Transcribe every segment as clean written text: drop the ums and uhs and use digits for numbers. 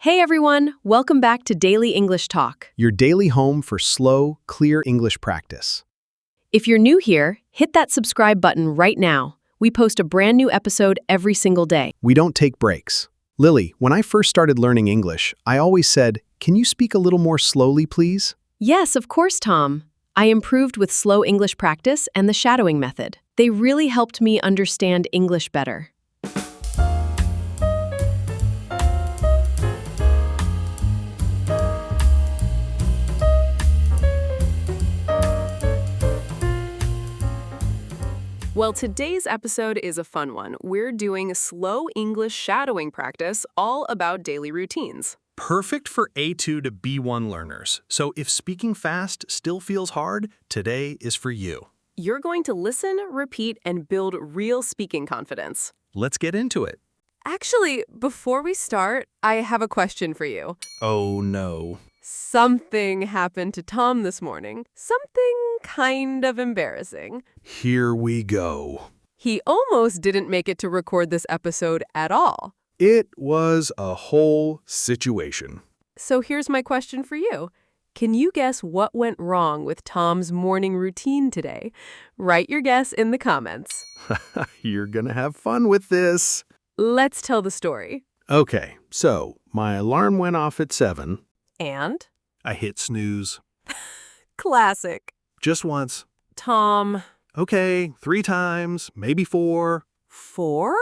Hey everyone, welcome back to Daily English Talk. Your daily home for slow, clear English practice. If you're new here, hit that subscribe button right now. We post a brand new episode every single day. We don't take breaks. Lily, when I first started learning English, I always said, "Can you speak a little more slowly, please?" Yes, of course, Tom. I improved with slow English practice and the shadowing method. They really helped me understand English better. Well, today's episode is a fun one. We're doing slow English shadowing practice, all about daily routines. Perfect for A2 to B1 learners. So if speaking fast still feels hard, today is for you. You're going to listen, repeat, and build real speaking confidence. Let's get into it. Actually, before we start, I have a question for you. Oh no. Something happened to Tom this morning. Something kind of embarrassing. Here we go. He almost didn't make it to record this episode at all. It was a whole situation. So here's my question for you. Can you guess what went wrong with Tom's morning routine today? Write your guess in the comments. You're gonna have fun with this. Let's tell the story. Okay, so my alarm went off at 7. And? I hit snooze. Classic. Just once. Tom. Okay, 3 times, maybe 4. 4?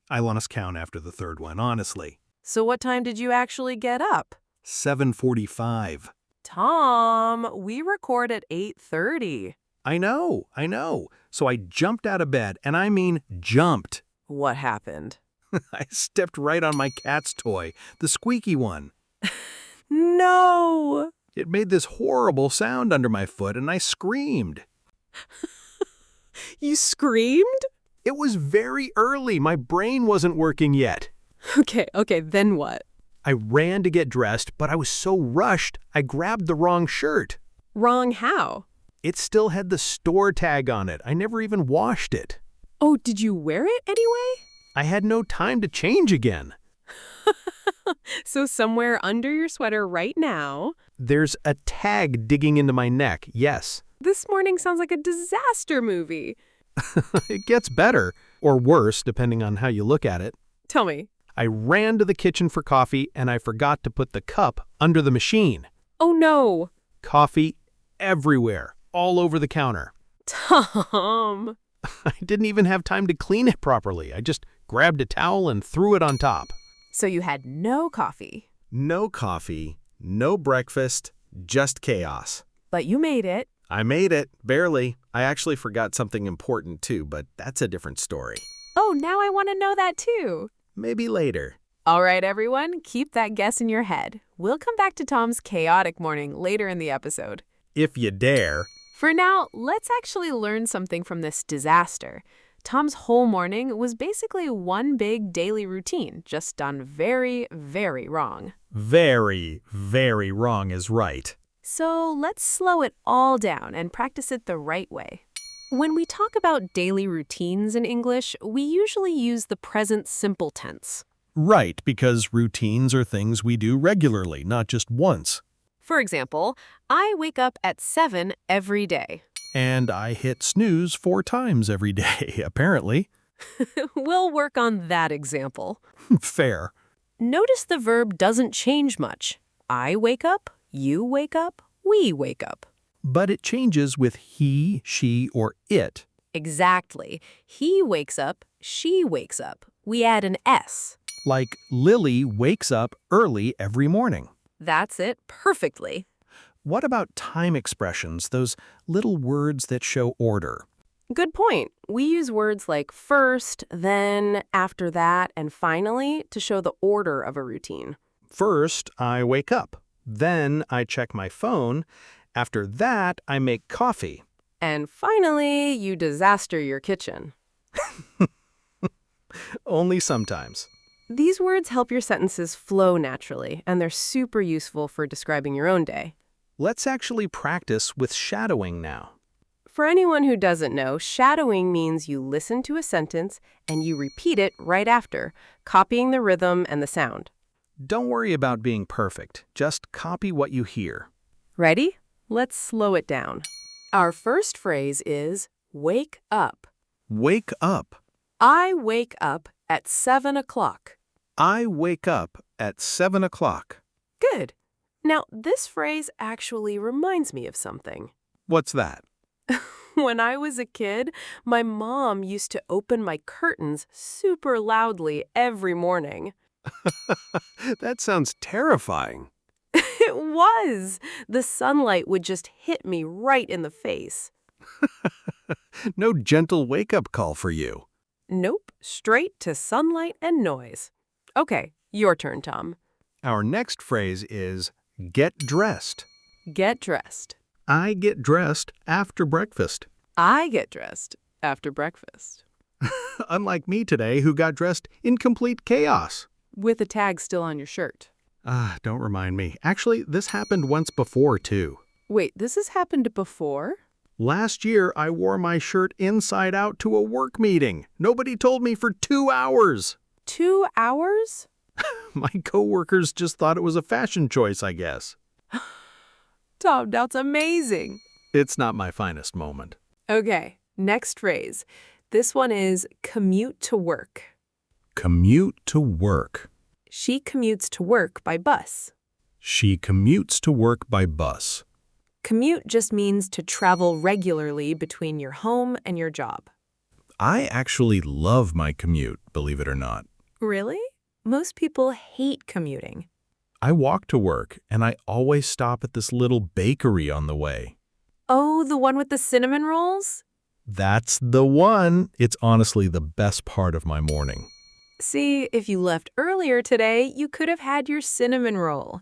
I lost count after the third one, honestly. So what time did you actually get up? 7:45. Tom, we record at 8:30. I know. So I jumped out of bed, and I mean jumped. What happened? I stepped right on my cat's toy, the squeaky one. No! It made this horrible sound under my foot, and I screamed. You screamed? It was very early. My brain wasn't working yet. Okay, then what? I ran to get dressed, but I was so rushed, I grabbed the wrong shirt. Wrong how? It still had the store tag on it. I never even washed it. Oh, did you wear it anyway? I had no time to change again. So somewhere under your sweater right now... There's a tag digging into my neck, yes. This morning sounds like a disaster movie. It gets better, or worse, depending on how you look at it. Tell me. I ran to the kitchen for coffee, and I forgot to put the cup under the machine. Oh, no. Coffee everywhere, all over the counter. Tom. I didn't even have time to clean it properly. I just grabbed a towel and threw it on top. So you had no coffee. No coffee, no breakfast, just chaos. But you made it. I made it, barely. I actually forgot something important too, but that's a different story. Oh, now I want to know that too. Maybe later. All right, everyone, keep that guess in your head. We'll come back to Tom's chaotic morning later in the episode. If you dare. For now, let's actually learn something from this disaster. Tom's whole morning was basically one big daily routine, just done very, very wrong. Very, very wrong is right. So let's slow it all down and practice it the right way. When we talk about daily routines in English, we usually use the present simple tense. Right, because routines are things we do regularly, not just once. For example, I wake up at 7 every day. And I hit snooze 4 times every day, apparently. We'll work on that example. Fair. Notice the verb doesn't change much. I wake up, you wake up, we wake up. But it changes with he, she, or it. Exactly. He wakes up, she wakes up. We add an S. Like Lily wakes up early every morning. That's it perfectly. What about time expressions, those little words that show order? Good point. We use words like first, then, after that, and finally to show the order of a routine. First, I wake up. Then I check my phone. After that, I make coffee. And finally, you disaster your kitchen. Only sometimes. These words help your sentences flow naturally, and they're super useful for describing your own day. Let's actually practice with shadowing now. For anyone who doesn't know, shadowing means you listen to a sentence and you repeat it right after, copying the rhythm and the sound. Don't worry about being perfect. Just copy what you hear. Ready? Let's slow it down. Our first phrase is wake up. Wake up. I wake up at 7 o'clock. I wake up at 7 o'clock. Good. Now, this phrase actually reminds me of something. What's that? When I was a kid, my mom used to open my curtains super loudly every morning. That sounds terrifying. It was. The sunlight would just hit me right in the face. No gentle wake-up call for you. Nope, straight to sunlight and noise. Okay, your turn, Tom. Our next phrase is get dressed. Get dressed. I get dressed after breakfast. I get dressed after breakfast. Unlike me today, who got dressed in complete chaos. With a tag still on your shirt. Don't remind me. Actually, this happened once before, too. Wait, this has happened before? Last year, I wore my shirt inside out to a work meeting. Nobody told me for 2 hours. 2 hours? My coworkers just thought it was a fashion choice, I guess. Tom, that's amazing. It's not my finest moment. Okay, next phrase. This one is commute to work. Commute to work. She commutes to work by bus. She commutes to work by bus. Commute just means to travel regularly between your home and your job. I actually love my commute, believe it or not. Really? Most people hate commuting. I walk to work, and I always stop at this little bakery on the way. Oh, the one with the cinnamon rolls? That's the one. It's honestly the best part of my morning. See, if you left earlier today, you could have had your cinnamon roll.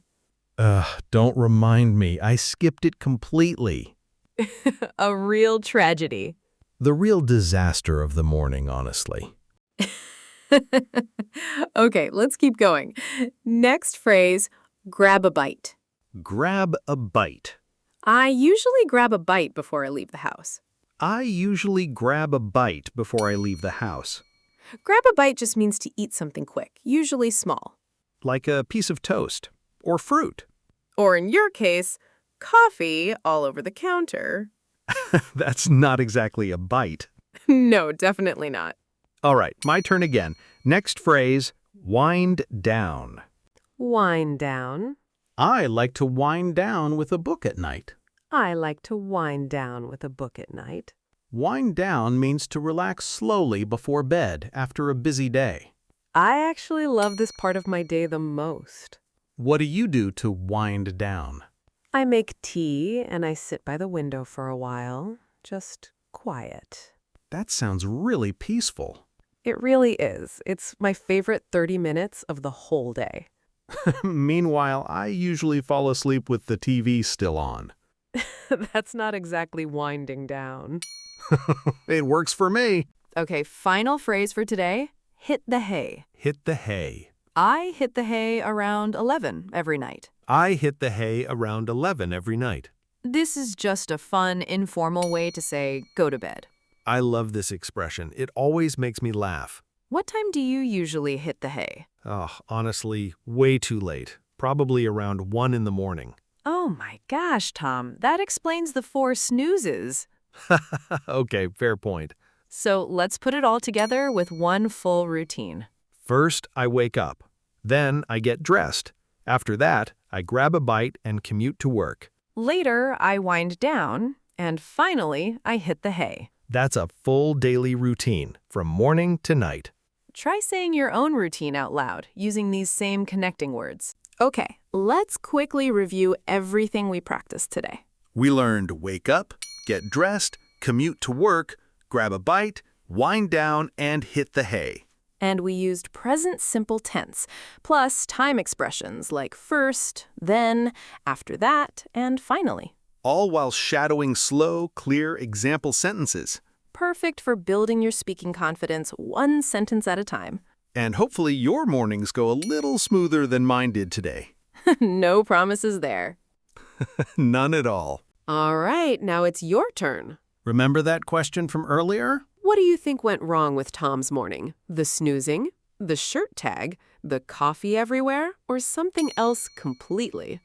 Don't remind me. I skipped it completely. A real tragedy. The real disaster of the morning, honestly. Okay, let's keep going. Next phrase, grab a bite. Grab a bite. I usually grab a bite before I leave the house. I usually grab a bite before I leave the house. Grab a bite just means to eat something quick, usually small. Like a piece of toast or fruit. Or in your case, coffee all over the counter. That's not exactly a bite. No, definitely not. All right, my turn again. Next phrase, wind down. Wind down. I like to wind down with a book at night. I like to wind down with a book at night. Wind down means to relax slowly before bed after a busy day. I actually love this part of my day the most. What do you do to wind down? I make tea and I sit by the window for a while, just quiet. That sounds really peaceful. It really is. It's my favorite 30 minutes of the whole day. Meanwhile, I usually fall asleep with the TV still on. That's not exactly winding down. It works for me. Okay, final phrase for today. Hit the hay. Hit the hay. I hit the hay around 11 every night. I hit the hay around 11 every night. This is just a fun, informal way to say go to bed. I love this expression. It always makes me laugh. What time do you usually hit the hay? Honestly, way too late. Probably around 1 in the morning. Oh my gosh, Tom, that explains the 4 snoozes. Okay, fair point. So let's put it all together with one full routine. First, I wake up. Then I get dressed. After that, I grab a bite and commute to work. Later, I wind down. And finally, I hit the hay. That's a full daily routine, from morning to night. Try saying your own routine out loud using these same connecting words. Okay, let's quickly review everything we practiced today. We learned wake up, get dressed, commute to work, grab a bite, wind down, and hit the hay. And we used present simple tense, plus time expressions like first, then, after that, and finally. All while shadowing slow, clear example sentences. Perfect for building your speaking confidence one sentence at a time. And hopefully your mornings go a little smoother than mine did today. No promises there. None at all. All right, now it's your turn. Remember that question from earlier? What do you think went wrong with Tom's morning? The snoozing, the shirt tag, the coffee everywhere, or something else completely?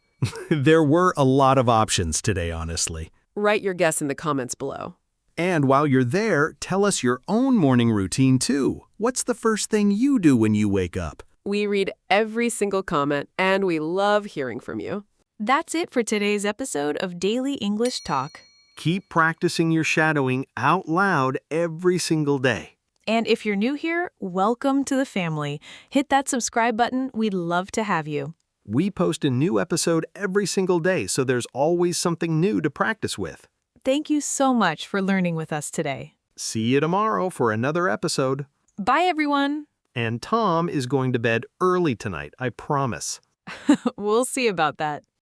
There were a lot of options today, honestly. Write your guess in the comments below. And while you're there, tell us your own morning routine too. What's the first thing you do when you wake up? We read every single comment, and we love hearing from you. That's it for today's episode of Daily English Talk. Keep practicing your shadowing out loud every single day. And if you're new here, welcome to the family. Hit that subscribe button. We'd love to have you. We post a new episode every single day, so there's always something new to practice with. Thank you so much for learning with us today. See you tomorrow for another episode. Bye, everyone. And Tom is going to bed early tonight, I promise. We'll see about that.